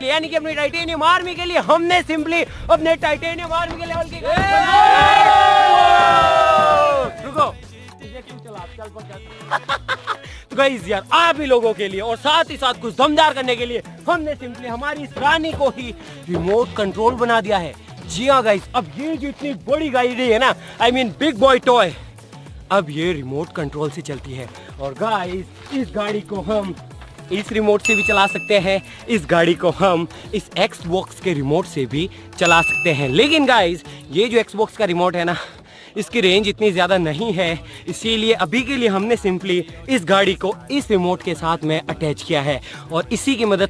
यानी कि अपनी टाइटेनियम आर्मी के लिए हमने सिंपली अपने टाइटेनियम आर्मी के लेवल की रुको तो गाइस यार आप ही लोगों के लिए और साथ ही साथ कुछ दमदार करने के लिए हमने सिंपली हमारी इस रानी को ही रिमोट कंट्रोल बना दिया है। जी हाँ गाइस, अब ये जो इतनी बड़ी गाड़ी है ना, I mean big boy toy, अब ये रिमोट कंट्रोल से चलती है। और गाइस इस गाड़ी को हम इस रिमोट से भी चला सकते हैं, इस गाड़ी को हम इस Xbox के रिमोट से भी चला सकते हैं। लेकिन गाइस ये जो Xbox का रिमोट है ना, इसकी रेंज इतनी ज़्यादा नहीं है, इसीलिए अभी के लिए हमने सिंपली इस गाड़ी को इस रिमोट के साथ में अटैच किया है और इसी की मदद